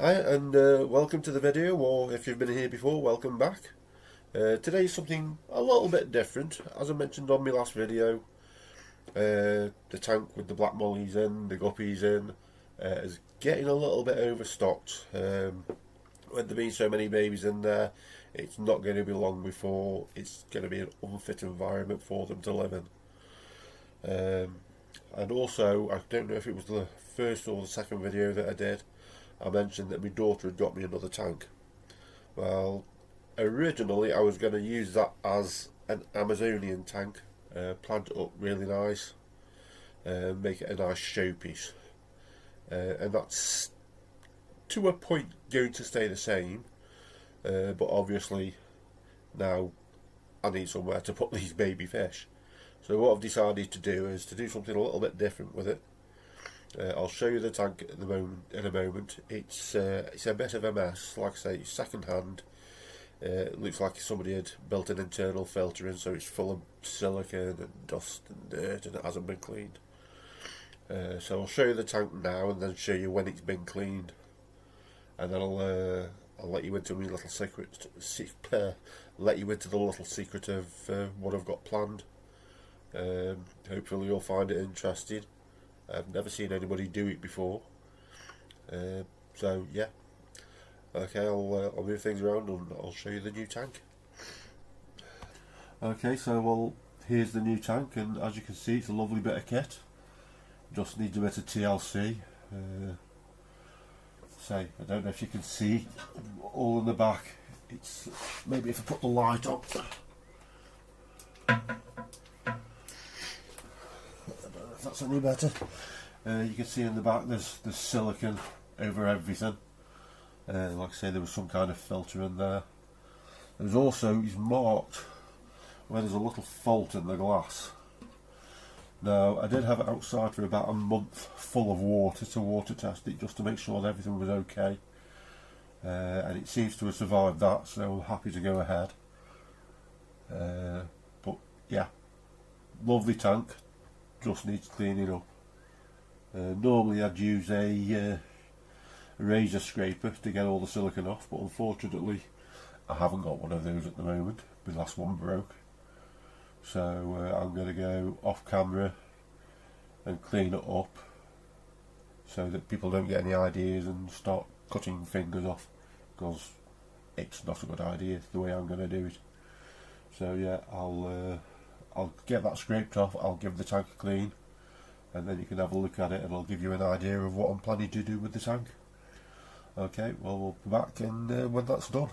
Hi and welcome to the video, or if you've been here before, welcome back. Today's something a little bit different. As I mentioned on my last video, the tank with the black mollies in, the guppies in, is getting a little bit overstocked. With there being so many babies in there, it's not going to be long before it's going to be an unfit environment for them to live in. And also, I don't know if it was the first or the second video that I did, I mentioned that my daughter had got me another tank. Well, originally I was going to use that as an Amazonian tank, plant it up really nice, make it a nice showpiece, and that's to a point going to stay the same, but obviously now I need somewhere to put these baby fish. So what I've decided to do is to do something a little bit different with it. I'll show you the tank at the moment. In a moment, it's a bit of a mess. Like I say, it's second hand. It looks like somebody had built an internal filter in, so it's full of silicone and dust and dirt, and it hasn't been cleaned. So I'll show you the tank now, and then show you when it's been cleaned, and then I'll let you into my little secret. Let you into the little secret of what I've got planned. Hopefully you'll find it interesting. I've never seen anybody do it before, so yeah. Okay, I'll move things around and I'll show you the new tank. Okay, so here's the new tank, and as you can see, it's a lovely bit of kit. Just needs a bit of TLC. I don't know if you can see all in the back. It's maybe if I put the light on. I don't know if that's any better. You can see in the back there's silicone over everything. Like I say, there was some kind of filter in there. There's also, he's marked where there's a little fault in the glass. Now, I did have it outside for about a month full of water to water test it, just to make sure that everything was okay. And it seems to have survived that, so I'm happy to go ahead. But yeah, lovely tank, just needs cleaning up. Normally I'd use a razor scraper to get all the silicone off, but unfortunately I haven't got one of those at the moment. My last one broke, so I'm going to go off camera and clean it up so that people don't get any ideas and start cutting fingers off, because it's not a good idea the way I'm going to do it. So yeah, I'll get that scraped off, I'll give the tank a clean, and then you can have a look at it and I'll give you an idea of what I'm planning to do with the tank. Okay, well, we'll be back when that's done.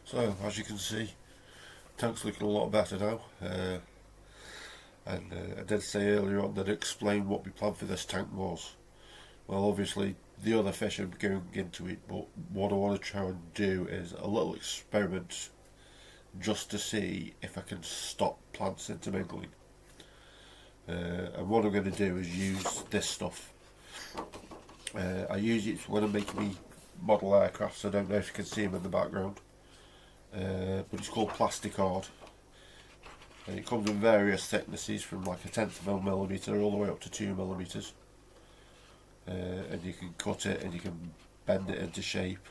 So, as you can see, tank's looking a lot better now. And I did say earlier on that I explained what my plan for this tank was. Well, obviously the other fish are going into it, but what I want to try and do is a little experiment just to see if I can stop plants intermingling. And what I'm going to do is use this stuff. I use it when I'm making me model aircrafts. I don't know if you can see them in the background, but it's called plastic art, and it comes in various thicknesses from like a 1/10 of a millimetre all the way up to 2 millimetres. And you can cut it and you can bend it into shape.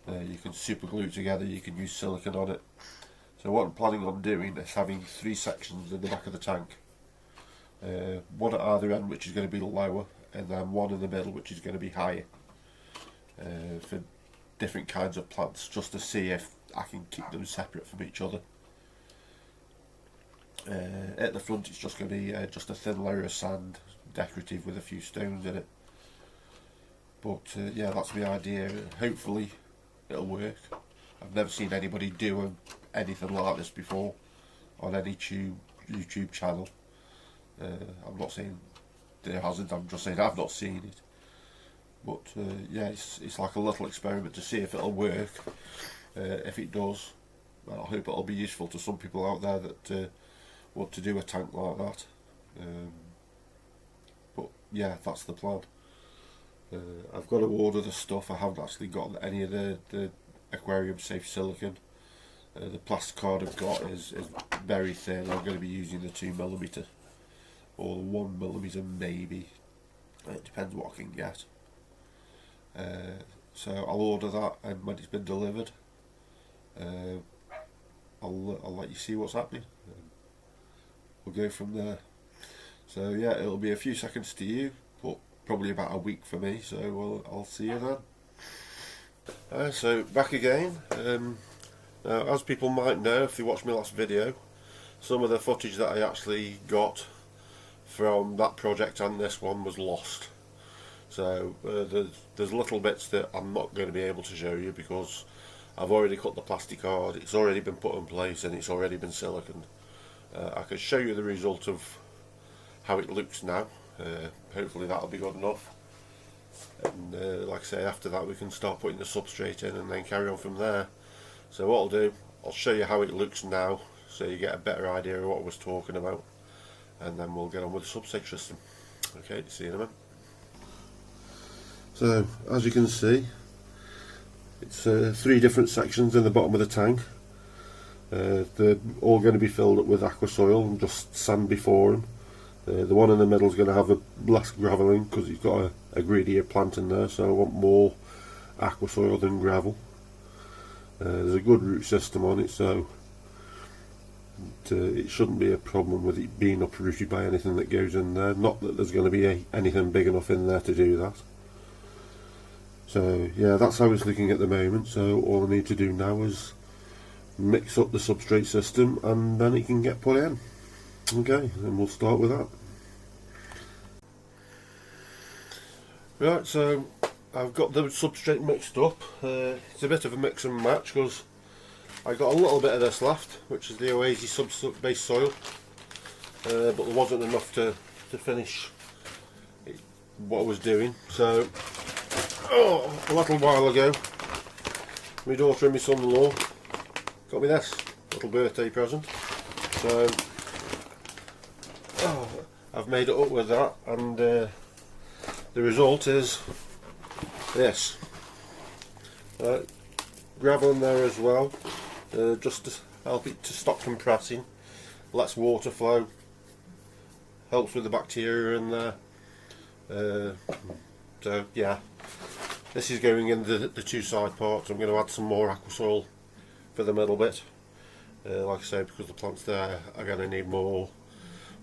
You can super glue it together, you can use silicone on it. So what I'm planning on doing is having 3 sections in the back of the tank. One at either end, which is going to be lower, and then one in the middle, which is going to be higher, for different kinds of plants, just to see if I can keep them separate from each other. At the front it's just going to be just a thin layer of sand, decorative with a few stones in it. But yeah, that's my idea. Hopefully it'll work. I've never seen anybody do anything like this before on any YouTube channel. I'm not saying there hasn't, I'm just saying I've not seen it. But yeah, it's like a little experiment to see if it'll work. If it does, well, I hope it'll be useful to some people out there that want to do a tank like that. But yeah, that's the plan. I've got to order the stuff. I haven't actually got any of the aquarium safe silicone. The plastic card I've got is very thin. I'm going to be using the 2 millimetre or 1mm maybe. It depends what I can get. So I'll order that, and when it's been delivered, I'll let you see what's happening. We'll go from there. So yeah, it'll be a few seconds to you, but probably about a week for me. So I'll see you then. So back again. Now, as people might know if they watched my last video, some of the footage that I actually got from that project and this one was lost. So there's little bits that I'm not going to be able to show you because I've already cut the plastic card, it's already been put in place and it's already been siliconed. I can show you the result of how it looks now. Hopefully that'll be good enough. And like I say, after that we can start putting the substrate in and then carry on from there. So what I'll do, I'll show you how it looks now so you get a better idea of what I was talking about, and then we'll get on with the substrate system. Okay, see you in a minute. So as you can see, it's 3 different sections in the bottom of the tank. They're all going to be filled up with aqua soil and just sand before them. The one in the middle is going to have a less gravelling because it's got a greedier plant in there, so I want more aqua soil than gravel. There's a good root system on it, so it shouldn't be a problem with it being uprooted by anything that goes in there. Not that there's going to be anything big enough in there to do that. So yeah, that's how it's looking at the moment. So all I need to do now is mix up the substrate system and then it can get put in. Okay, then we'll start with that. Right, so I've got the substrate mixed up. It's a bit of a mix and match because I got a little bit of this left, which is the Oasis base soil, but there wasn't enough to finish what I was doing. So a little while ago, my daughter and my son-in-law got me this little birthday present. So I've made it up with that, and the result is this. Gravel in there as well, just to help it to stop compressing, lets water flow, helps with the bacteria in there. So yeah, this is going in the 2 side parts. I'm going to add some more aqua soil for the middle bit, like I say, because the plants there are going to need more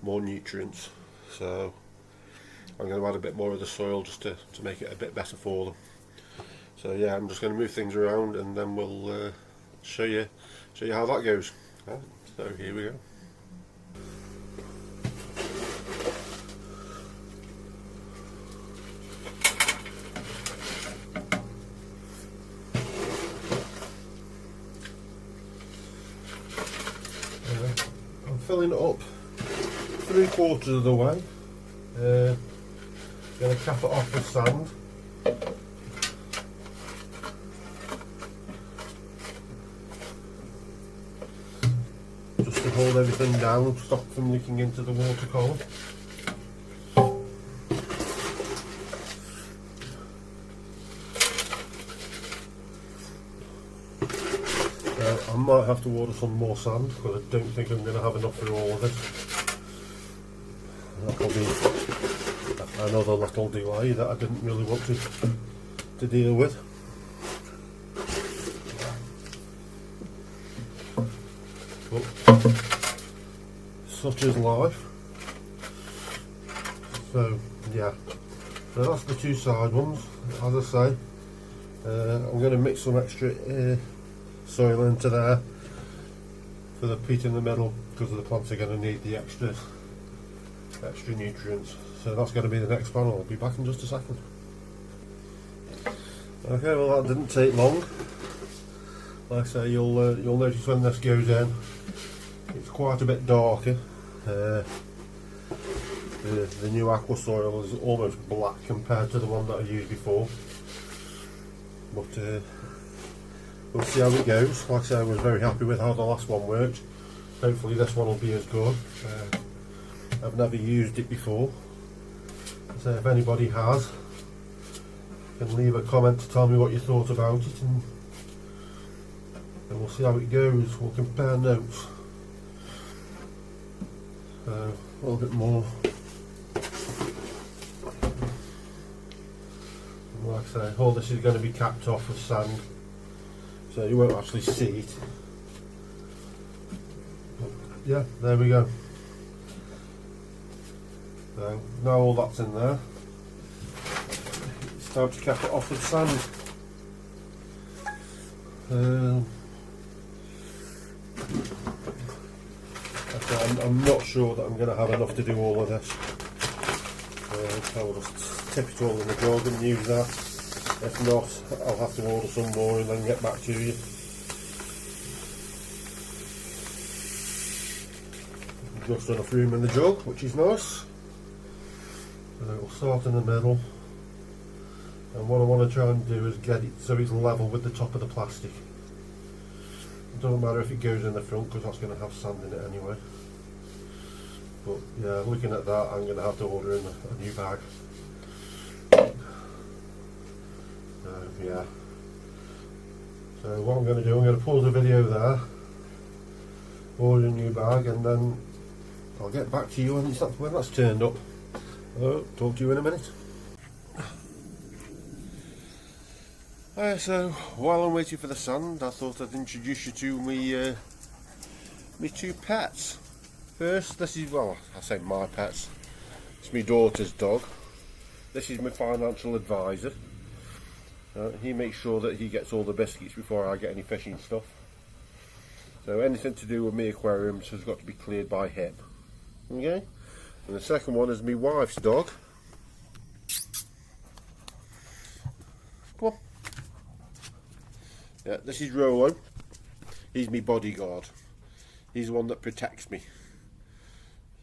nutrients. So I'm going to add a bit more of the soil just to make it a bit better for them. So yeah, I'm just going to move things around and then we'll show you how that goes. So here we go. I'm filling it up 3/4 of the way. Going to cap it off with sand. Just to hold everything down, stop from leaking into the water column. I might have to order some more sand because I don't think I'm going to have enough for all of it. That'll be another little delay that I didn't really want to deal with. But such is life. So yeah, so that's the 2 side ones. As I say, I'm going to mix some extra soil into there for the peat in the middle because the plants are going to need the extra nutrients. So that's going to be the next panel. I'll be back in just a second. Okay, well that didn't take long. Like I say, you'll notice when this goes in, it's quite a bit darker. The new aqua soil is almost black compared to the one that I used before. But we'll see how it goes. Like I say, I was very happy with how the last one worked. Hopefully this one will be as good. I've never used it before, so if anybody has, you can leave a comment to tell me what you thought about it, and we'll see how it goes. We'll compare notes. A little bit more I say, all this is going to be capped off with sand, so you won't actually see it. But yeah, there we go. So now all that's in there, it's time to cap it off with sand. I'm not sure that I'm going to have enough to do all of this. I will just tip it all in the jug and use that. If not, I'll have to order some more and then get back to you. Just enough room in the jug, which is nice. And it will start in the middle. And what I want to try and do is get it so it's level with the top of the plastic. It doesn't matter if it goes in the front because that's going to have sand in it anyway. But yeah, looking at that, I'm going to have to order in a new bag. Yeah. So what I'm going to do, I'm going to pause the video there, order a new bag, and then I'll get back to you when that's turned up. So, talk to you in a minute. So while I'm waiting for the sand, I thought I'd introduce you to me two pets. First, this is, well, I say my pets, it's my daughter's dog. This is my financial advisor. He makes sure that he gets all the biscuits before I get any fishing stuff. So anything to do with me aquariums has got to be cleared by him. Okay? And the second one is my wife's dog. Come on. Yeah, this is Rolo. He's my bodyguard. He's the one that protects me.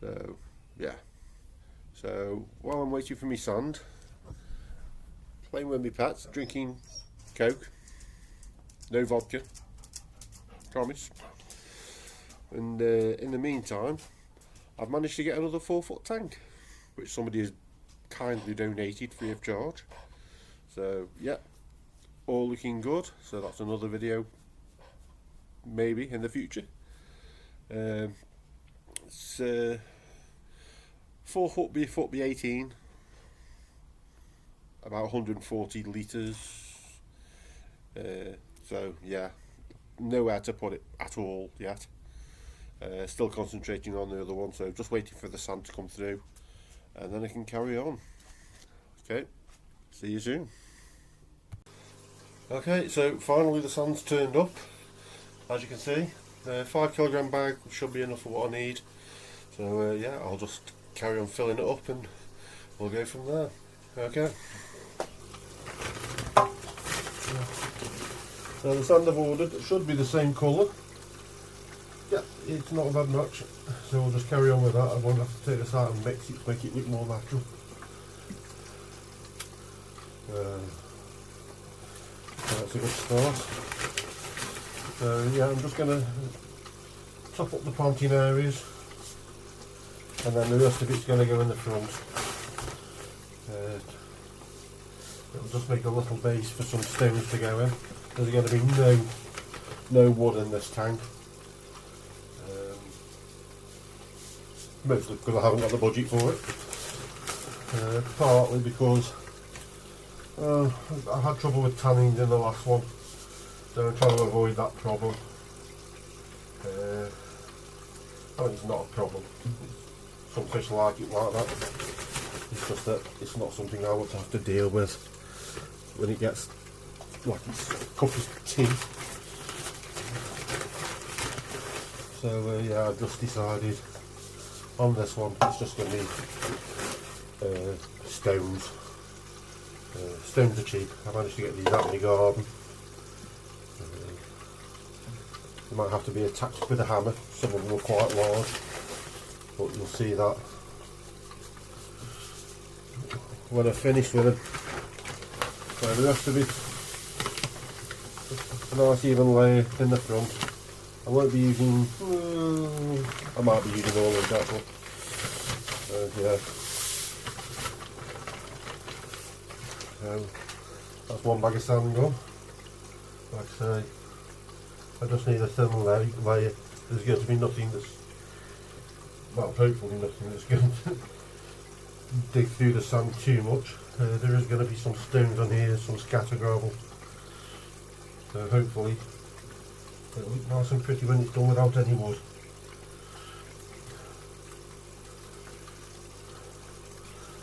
So, yeah. So, while I'm waiting for my sand, playing with my pets, drinking Coke, no vodka, promise. And in the meantime, I've managed to get another 4-foot tank, which somebody has kindly donated free of charge. So, yeah, all looking good. So that's another video, maybe in the future. It's 4 foot by 18, about 140 litres. So yeah, nowhere to put it at all yet. Still concentrating on the other one, so just waiting for the sand to come through, and then I can carry on. Okay, see you soon. Okay, so finally the sand's turned up. As you can see, the 5 kilogram bag should be enough for what I need. So yeah, I'll just carry on filling it up and we'll go from there. Okay. So the sand I've ordered should be the same colour. Yeah, it's not that much, so we'll just carry on with that. I won't have to take this out and mix it to make it look more natural. So that's a good start. So yeah, I'm just going to top up the planting areas, and then the rest of it's going to go in the front. It'll just make a little base for some stones to go in. There's going to be no wood in this tank. Mostly because I haven't got the budget for it. Partly because I had trouble with tannins in the last one, so I'm trying to avoid that problem. I mean, it's not a problem. Some fish like it like that. It's just that it's not something I want to have to deal with when it gets like it's a cup of tea. So yeah, I've just decided on this one it's just going to be stones. Stones are cheap. I managed to get these out in the garden. They might have to be attached with a hammer. Some of them are quite large, but you'll see that when I've finished with them. So the rest of it, a nice even layer in the front. I won't be using, I might be using all of that, but yeah. So that's one bag of sand gone. Like I say, I just need a thin layer. There's going to be nothing that's, well, hopefully nothing that's going to dig through the sand too much. There is going to be some stones on here, some scatter gravel, so hopefully it'll look nice and pretty when it's done without any wood.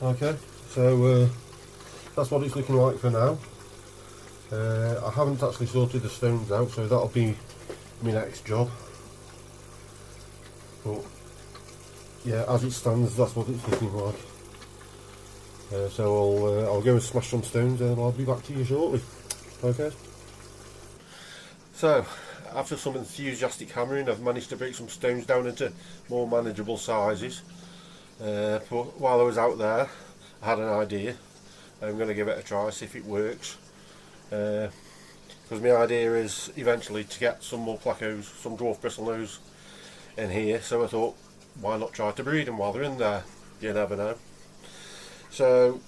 Okay, so that's what it's looking like for now. I haven't actually sorted the stones out, so that'll be my next job. But yeah, as it stands, that's what it's looking like. So I'll go and smash some stones and I'll be back to you shortly. Okay. So after some enthusiastic hammering, I've managed to break some stones down into more manageable sizes. But while I was out there, I had an idea. I'm going to give it a try, see if it works. Because my idea is eventually to get some more placos, some dwarf bristlenose in here. So I thought, why not try to breed them while they're in there? You never know. So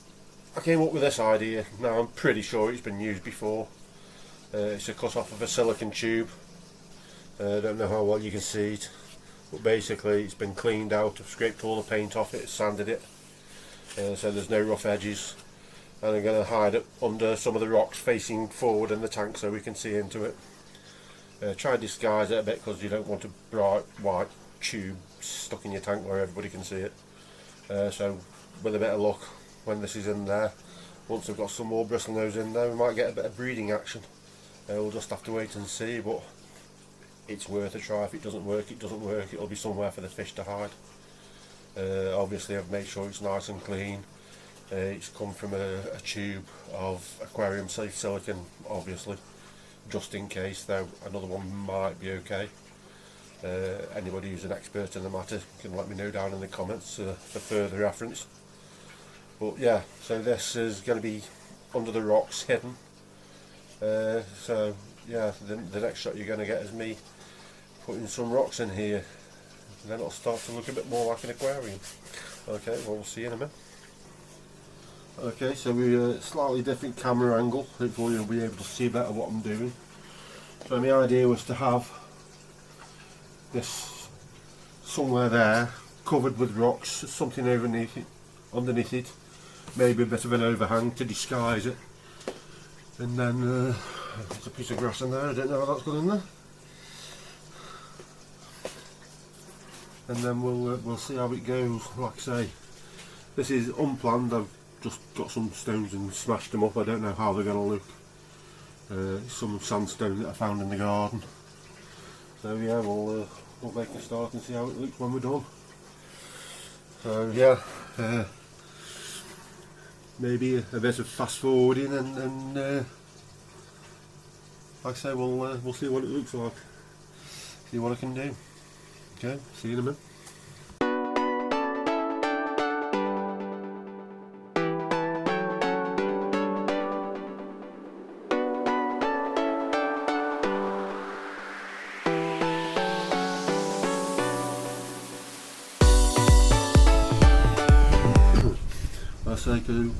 I came up with this idea. Now I'm pretty sure it's been used before. It's a cut off of a silicone tube. I don't know how well you can see it, but basically it's been cleaned out. I've scraped all the paint off it, sanded it, so there's no rough edges. And I'm going to hide it under some of the rocks facing forward in the tank so we can see into it. Try and disguise it a bit because you don't want a bright white tube stuck in your tank where everybody can see it. So with a bit of luck, when this is in there, once I've got some more bristlenose in there, we might get a bit of breeding action. We'll just have to wait and see, but it's worth a try. If it doesn't work, it doesn't work. It'll be somewhere for the fish to hide. Obviously I've made sure it's nice and clean. It's come from a tube of aquarium safe silicone, obviously, just in case, though another one might be okay. Anybody who's an expert in the matter can let me know down in the comments for further reference. But yeah, so this is going to be under the rocks, hidden. So yeah, the next shot you're going to get is me putting some rocks in here, and then it'll start to look a bit more like an aquarium. Okay, well, we'll see you in a minute. Okay, so we're a slightly different camera angle. Hopefully you'll be able to see better what I'm doing. So my idea was to have this somewhere there, covered with rocks, something underneath it, maybe a bit of an overhang to disguise it, and then there's a piece of grass in there. I don't know how that's got in there, and then we'll see how it goes. Like I say, this is unplanned. I've just got some stones and smashed them up. I don't know how they're going to look. Some sandstone that I found in the garden. So yeah, we'll make a start and see how it looks when we're done. So yeah, maybe a bit of fast forwarding and like I say, we'll see what it looks like. See what I can do. Okay, see you in a minute.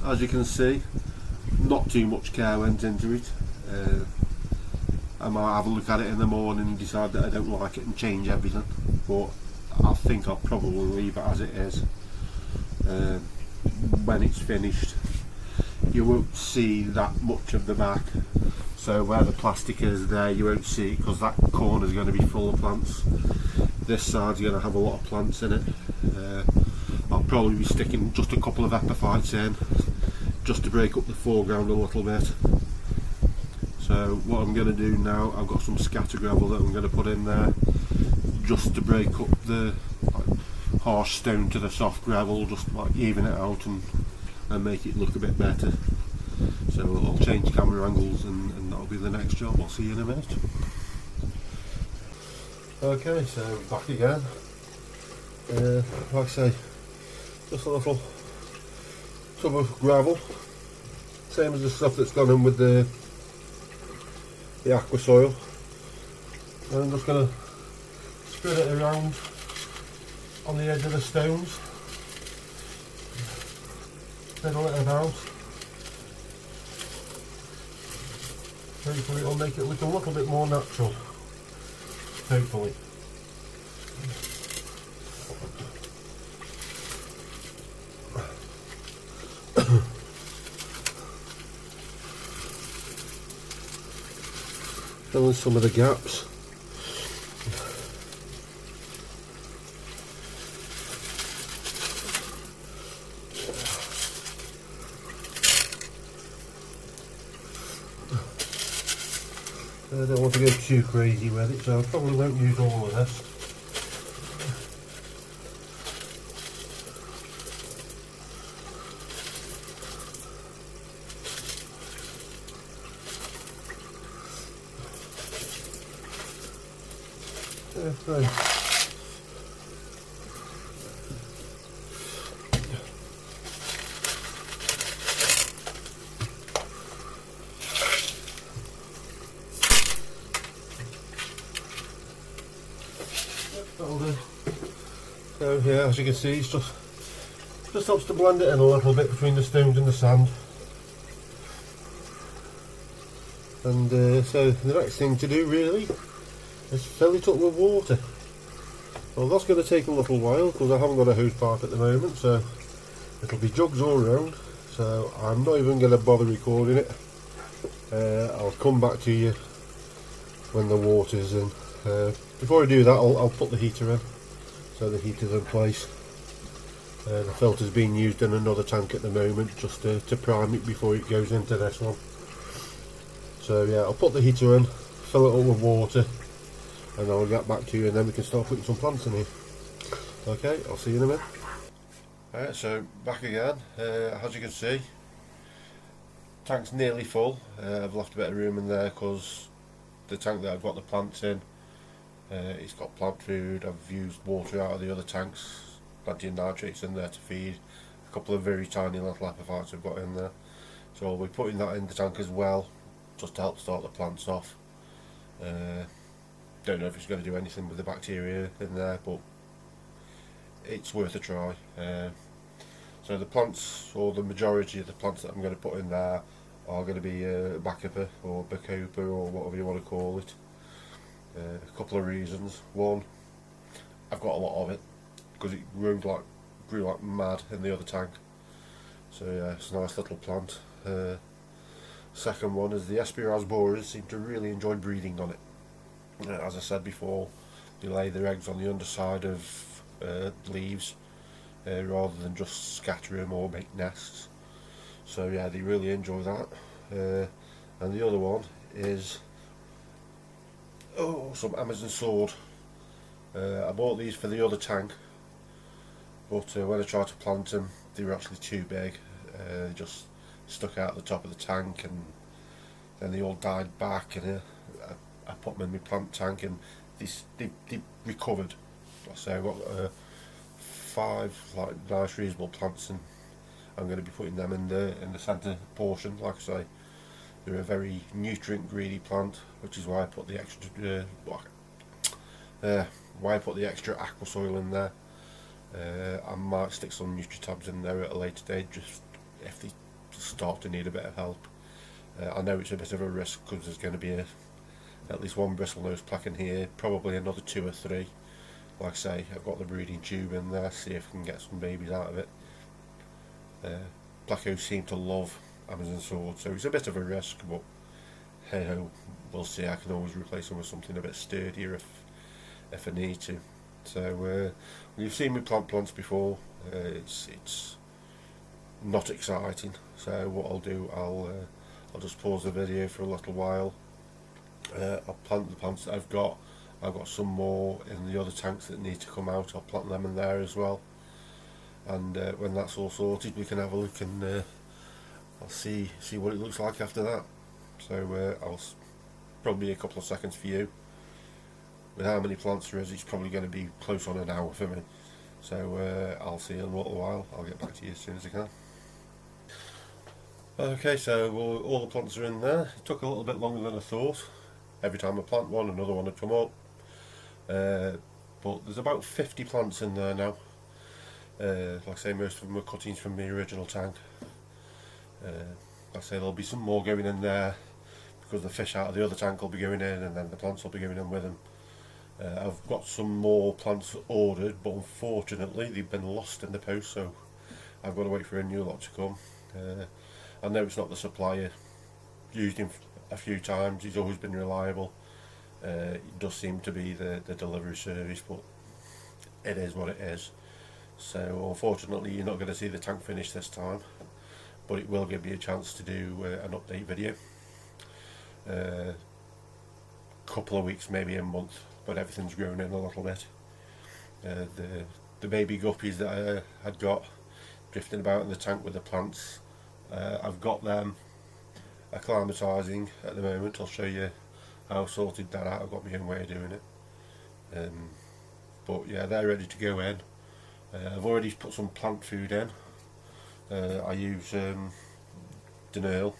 As you can see, not too much care went into it. I might have a look at it in the morning and decide that I don't like it and change everything, but I think I'll probably leave it as it is. When it's finished, you won't see that much of the back, so where the plastic is there you won't see it, because that corner is going to be full of plants. This side's going to have a lot of plants in it. I'll probably be sticking just a couple of epiphytes in, just to break up the foreground a little bit. So what I'm going to do now, I've got some scatter gravel that I'm going to put in there, just to break up the harsh stone to the soft gravel, just like even it out and make it look a bit better. So I'll change camera angles and that'll be the next job. I'll see you in a minute. Okay, so back again. Like I say, just a little tub of gravel, same as the stuff that's gone in with the aqua soil. And I'm just going to spread it around on the edge of the stones, fiddle it about. Hopefully it'll make it look a little bit more natural. Hopefully. fill in some of the gaps. I don't want to go too crazy with it, so I probably won't use all of this. Right. That'll do. So yeah, as you can see, it's just helps to blend it in a little bit between the stones and the sand. And so the next thing to do really is fill it up with water. Well, that's going to take a little while because I haven't got a hose pipe at the moment, so it'll be jugs all around. So I'm not even going to bother recording it. I'll come back to you when the water's in. Before I do that, I'll put the heater in. So the heater's in place. The filter's being used in another tank at the moment, just to prime it before it goes into this one. So yeah, I'll put the heater in, fill it up with water, and I'll get back to you, and then we can start putting some plants in here. Okay, I'll see you in a minute. Alright, so back again. As you can see, tank's nearly full. I've left a bit of room in there because the tank that I've got the plants in, it's got plant food. I've used water out of the other tanks, plenty of nitrates in there to feed. A couple of very tiny little epiphytes I've got in there. So I'll be putting that in the tank as well, just to help start the plants off. Don't know if it's going to do anything with the bacteria in there, but it's worth a try. So the plants, or the majority of the plants that I'm going to put in there, are going to be Bacopa or Bacopa or whatever you want to call it. A couple of reasons. One, I've got a lot of it because it grew like mad in the other tank. So yeah, it's a nice little plant. Second one is the Espiraz borers seem to really enjoy breeding on it. As I said before, they lay their eggs on the underside of leaves rather than just scatter them or make nests. So yeah, they really enjoy that. And the other one is some Amazon sword. I bought these for the other tank, but when I tried to plant them, they were actually too big. They just stuck out the top of the tank, and then they all died back, and I put them in my plant tank, and they recovered. So I've got 5 like nice reasonable plants, and I'm going to be putting them in the centre portion. Like I say, they're a very nutrient greedy plant, which is why I put the extra aqua soil in there. I might stick some Nutritabs in there at a later date, just if they start to need a bit of help. I know it's a bit of a risk because there's going to be at least one bristlenose plaque in here, probably another 2 or 3. Like I say, I've got the breeding tube in there, see if I can get some babies out of it. Placos seem to love Amazon sword, so it's a bit of a risk, but hey ho, we'll see. I can always replace them with something a bit sturdier if I need to. So you've seen me plant plants before. It's not exciting, so what I'll do, I'll just pause the video for a little while. I'll plant the plants that I've got some more in the other tanks that need to come out. I'll plant them in there as well, and when that's all sorted, we can have a look, and I'll see what it looks like after that. So I'll probably a couple of seconds for you. With how many plants there is, it's probably going to be close on an hour for me. So I'll see you in a little while. I'll get back to you as soon as I can. Okay, so all the plants are in there. It took a little bit longer than I thought. Every time I plant one, another one would come up. But there's about 50 plants in there now. Like I say, most of them are cuttings from the original tank. Like I say, there'll be some more going in there because the fish out of the other tank will be going in, and then the plants will be going in with them. I've got some more plants ordered, but unfortunately they've been lost in the post, so I've got to wait for a new lot to come. I know it's not the supplier. Used him a few times, he's always been reliable, It does seem to be the delivery service, but it is what it is. So unfortunately you're not going to see the tank finish this time, but it will give me a chance to do an update video. Couple of weeks, maybe a month, but everything's grown in a little bit. The baby guppies that I had got drifting about in the tank with the plants, I've got them acclimatising at the moment. I'll show you how I sorted that out. I've got my own way of doing it, but yeah, they're ready to go in. I've already put some plant food in. I use Denil.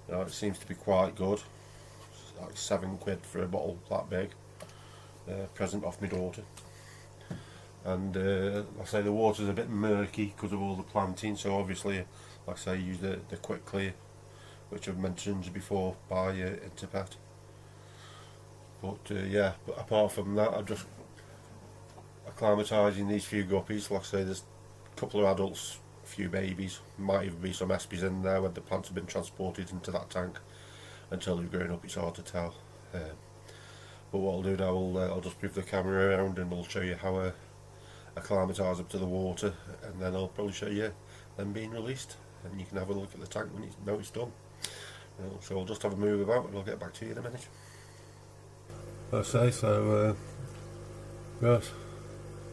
It seems to be quite good. It's like £7 for a bottle that big. Present off my daughter. And like I say, the water's a bit murky because of all the planting, so obviously, like I say, I use the quick clear, which I've mentioned before by Interpet. But yeah, but apart from that, I'm just acclimatising these few guppies. Like I say, there's a couple of adults, a few babies, might even be some espies in there when the plants have been transported into that tank. Until they've grown up, it's hard to tell. But what I'll do now, I'll just move the camera around and I'll show you how I acclimatise them to the water, and then I'll probably show you them being released, and you can have a look at the tank when you know it's done. So I'll just have a move about and I'll get back to you in a minute. Okay, so right,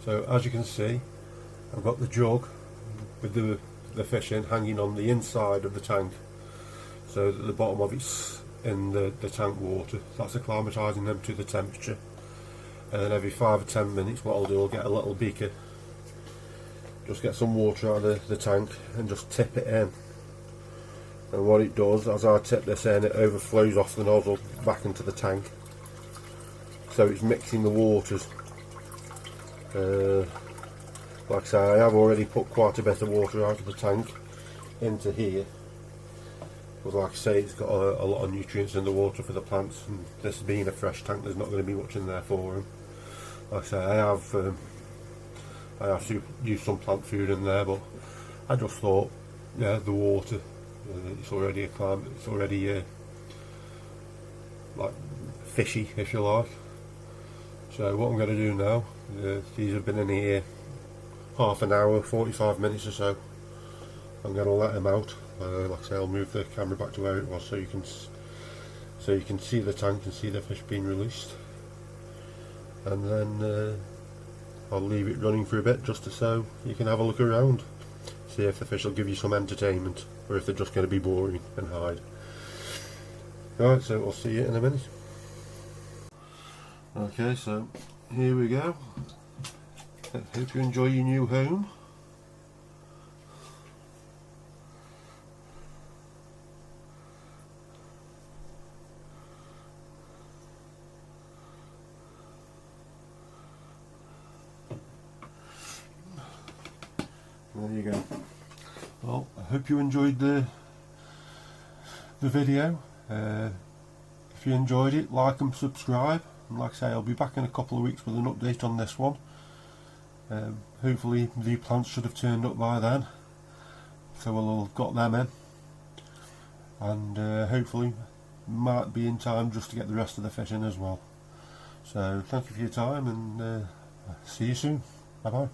so as you can see, I've got the jug with the fish in hanging on the inside of the tank, so that the bottom of it's in the tank water. That's acclimatising them to the temperature. And then every 5 or 10 minutes what I'll do, I'll get a little beaker, just get some water out of the tank and just tip it in. And what it does, as I tip this in, it overflows off the nozzle back into the tank. So it's mixing the waters. Like I say, I have already put quite a bit of water out of the tank into here. Because like I say, it's got a lot of nutrients in the water for the plants, and this being a fresh tank, there's not going to be much in there for them. Like I say, I have used some plant food in there, but I just thought, yeah, the water, it's already like fishy, if you like. So what I'm going to do now, these have been in here half an hour, 45 minutes or so. I'm going to let them out. Like I say, I'll move the camera back to where it was so you can see the tank and see the fish being released, and then I'll leave it running for a bit just so you can have a look around, see if the fish will give you some entertainment or if they're just going to be boring and hide. Right, so I'll see you in a minute. Okay, so here we go. Hope you enjoy your new home. There you go. Well, I hope you enjoyed the video. If you enjoyed it, like and subscribe. And like I say, I'll be back in a couple of weeks with an update on this one. Hopefully the plants should have turned up by then, so we'll have got them in, and hopefully might be in time just to get the rest of the fish in as well. So thank you for your time, and see you soon. Bye bye.